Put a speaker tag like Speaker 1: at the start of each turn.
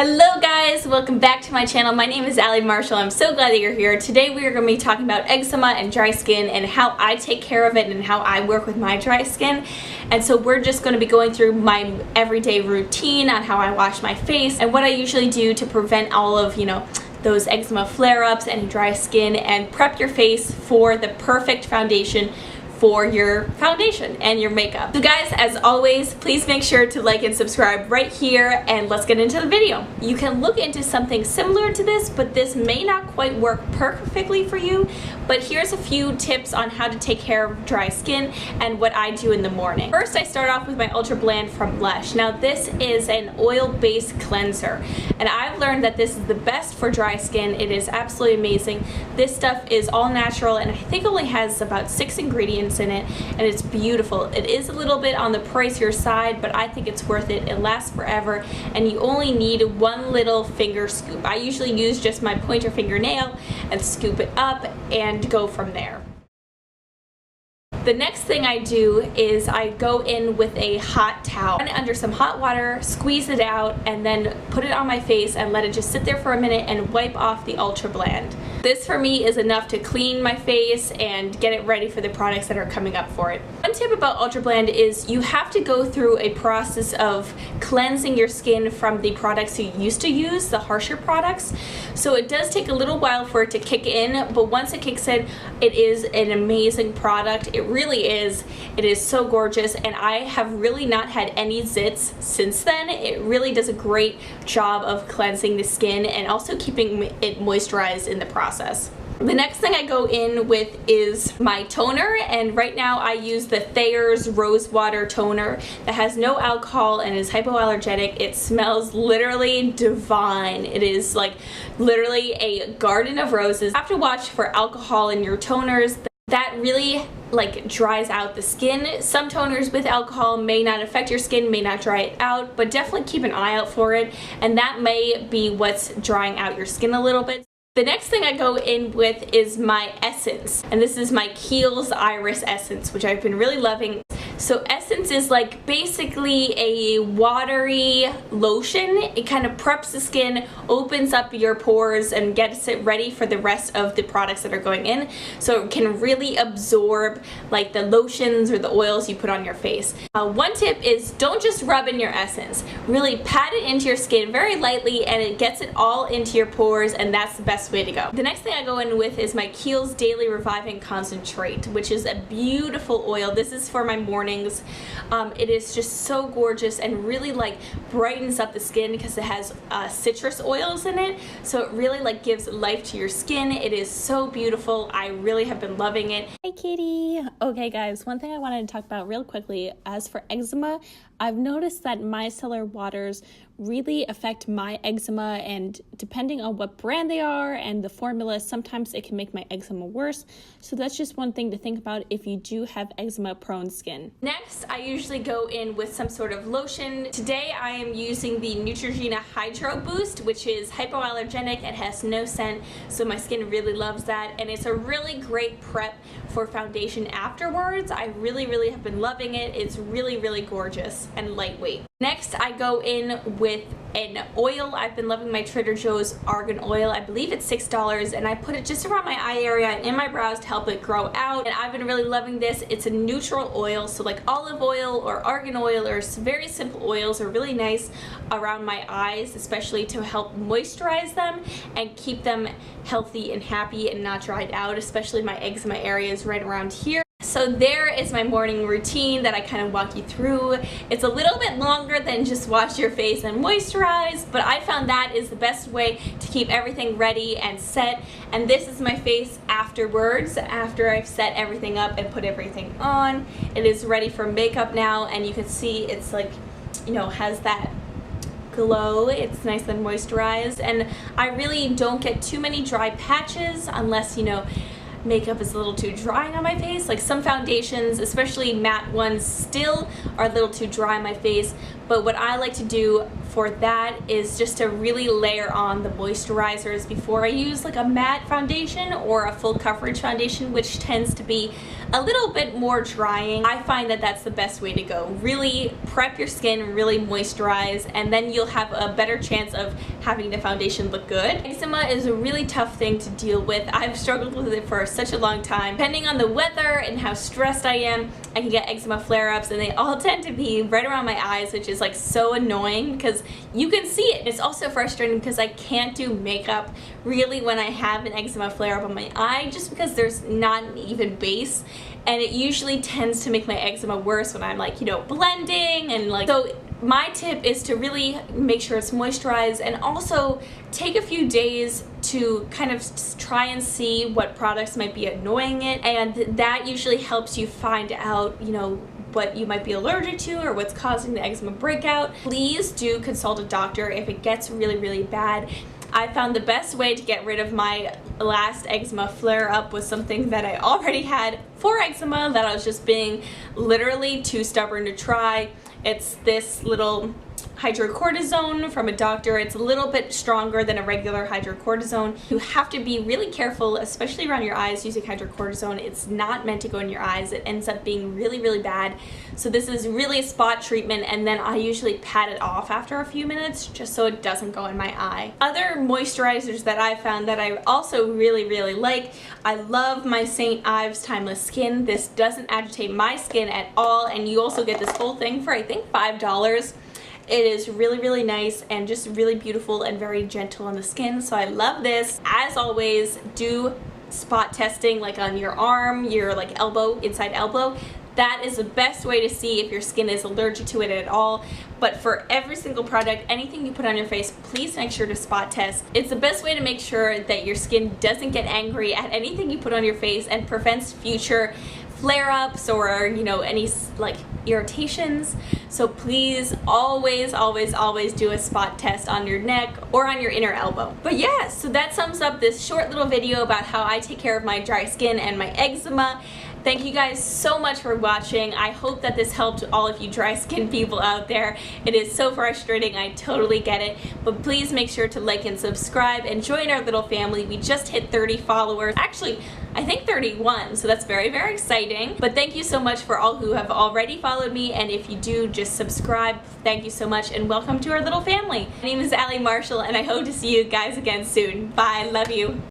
Speaker 1: Hello guys, welcome back to my channel. My name is Allie Marshall. I'm so glad that you're here. Today we are going to be talking about eczema and dry skin and how I take care of it and how I work with my dry skin. And so we're just going to be going through my everyday routine on how I wash my face and what I usually do to prevent all of, those eczema flare-ups and dry skin and prep your face for the perfect foundation for your foundation and your makeup. So guys, as always, please make sure to like and subscribe right here, and let's get into the video. You can look into something similar to this, but this may not quite work perfectly for you, but here's a few tips on how to take care of dry skin and what I do in the morning. First, I start off with my Ultra Blend from Lush. Now this is an oil-based cleanser, and I've learned that this is the best for dry skin. It is absolutely amazing. This stuff is all natural, and I think only has about 6 ingredients in it, and it's beautiful. It is a little bit on the pricier side, but I think it's worth it. It lasts forever, and you only need one little finger scoop. I usually use just my pointer fingernail and scoop it up and go from there. The next thing I do is I go in with a hot towel, run it under some hot water, squeeze it out, and then put it on my face and let it just sit there for a minute and wipe off the Ultra Blend. This for me is enough to clean my face and get it ready for the products that are coming up for it. One tip about Ultra Blend is you have to go through a process of cleansing your skin from the products you used to use, the harsher products. So it does take a little while for it to kick in, but once it kicks in, it is an amazing product. It really is. It is so gorgeous, and I have really not had any zits since then. It really does a great job of cleansing the skin and also keeping it moisturized in the process. The next thing I go in with is my toner, and right now I use the Thayer's Rose Water Toner that has no alcohol and is hypoallergenic. It smells literally divine. It is like literally a garden of roses. You have to watch for alcohol in your toners. That really dries out the skin. Some toners with alcohol may not affect your skin, may not dry it out, but definitely keep an eye out for it, and that may be what's drying out your skin a little bit. The next thing I go in with is my essence, and this is my Kiehl's Iris Essence, which I've been really loving. So essence is like basically a watery lotion. It kind of preps the skin, opens up your pores, and gets it ready for the rest of the products that are going in, so it can really absorb like the lotions or the oils you put on your face. One tip is don't just rub in your essence. Really pat it into your skin very lightly, and it gets it all into your pores, and that's the best way to go. The next thing I go in with is my Kiehl's Daily Reviving Concentrate, which is a beautiful oil. This is for my mornings. It is just so gorgeous and really brightens up the skin because it has citrus oils in it, so it really gives life to your skin. It is so beautiful. I really have been loving it. Hey kitty! Okay guys, one thing I wanted to talk about real quickly, as for eczema, I've noticed that micellar waters really affect my eczema, and depending on what brand they are and the formula, sometimes it can make my eczema worse. So that's just one thing to think about if you do have eczema prone skin. Next, I usually go in with some sort of lotion. Today I am using the Neutrogena Hydro Boost, which is hypoallergenic. It has no scent, so my skin really loves that, and it's a really great prep for foundation afterwards. I really have been loving it. It's really gorgeous and lightweight. Next, I go in with an oil. I've been loving my Trader Joe's Argan Oil. I believe it's $6, and I put it just around my eye area and in my brows to help it grow out, and I've been really loving this. It's a neutral oil, so like olive oil or argan oil or very simple oils are really nice around my eyes, especially to help moisturize them and keep them healthy and happy and not dried out, especially my eczema areas right around here. So there is my morning routine that I kind of walk you through. It's a little bit longer than just wash your face and moisturize, but I found that is the best way to keep everything ready and set. And this is my face afterwards, after I've set everything up and put everything on. It is ready for makeup now, and you can see it's has that glow. It's nice and moisturized, and I really don't get too many dry patches unless makeup is a little too drying on my face. Like some foundations, especially matte ones, still are a little too dry on my face, but what I like to do for that is just to really layer on the moisturizers before I use like a matte foundation or a full coverage foundation, which tends to be a little bit more drying. I find that that's the best way to go. Really prep your skin, really moisturize, and then you'll have a better chance of having the foundation look good. Eczema is a really tough thing to deal with. I've struggled with it for such a long time. Depending on the weather and how stressed I am, I can get eczema flare-ups, and they all tend to be right around my eyes, which is like so annoying because you can see it. It's also frustrating because I can't do makeup really when I have an eczema flare-up on my eye, just because there's not an even base, and it usually tends to make my eczema worse when I'm like, you know, blending and like, so my tip is to really make sure it's moisturized, and also take a few days to kind of try and see what products might be annoying it, and that usually helps you find out, you know, what you might be allergic to or what's causing the eczema breakout. Please do consult a doctor if it gets really bad. I found the best way to get rid of my last eczema flare-up was something that I already had for eczema that I was just being literally too stubborn to try. It's this little hydrocortisone from a doctor. It's a little bit stronger than a regular hydrocortisone. You have to be really careful, especially around your eyes, using hydrocortisone. It's not meant to go in your eyes. It ends up being really bad. So this is really a spot treatment, and then I usually pat it off after a few minutes just so it doesn't go in my eye. Other moisturizers that I found that I also really like, I love my St. Ives Timeless Skin. This doesn't agitate my skin at all, and you also get this whole thing for I think $5. It is really nice and just really beautiful and very gentle on the skin, so I love this. As always, do spot testing like on your arm, your like elbow, inside elbow. That is the best way to see if your skin is allergic to it at all. But for every single product, anything you put on your face, please make sure to spot test. It's the best way to make sure that your skin doesn't get angry at anything you put on your face and prevents future flare-ups or, you know, any like irritations. So please always do a spot test on your neck or on your inner elbow. But yeah, so that sums up this short little video about how I take care of my dry skin and my eczema. Thank you guys so much for watching. I hope that this helped all of you dry skin people out there. It is so frustrating, I totally get it. But please make sure to like and subscribe and join our little family. We just hit 30 followers. Actually, I think 31, so that's very exciting. But thank you so much for all who have already followed me, and if you do, just subscribe. Thank you so much, and welcome to our little family. My name is Allie Marshall, and I hope to see you guys again soon. Bye, love you.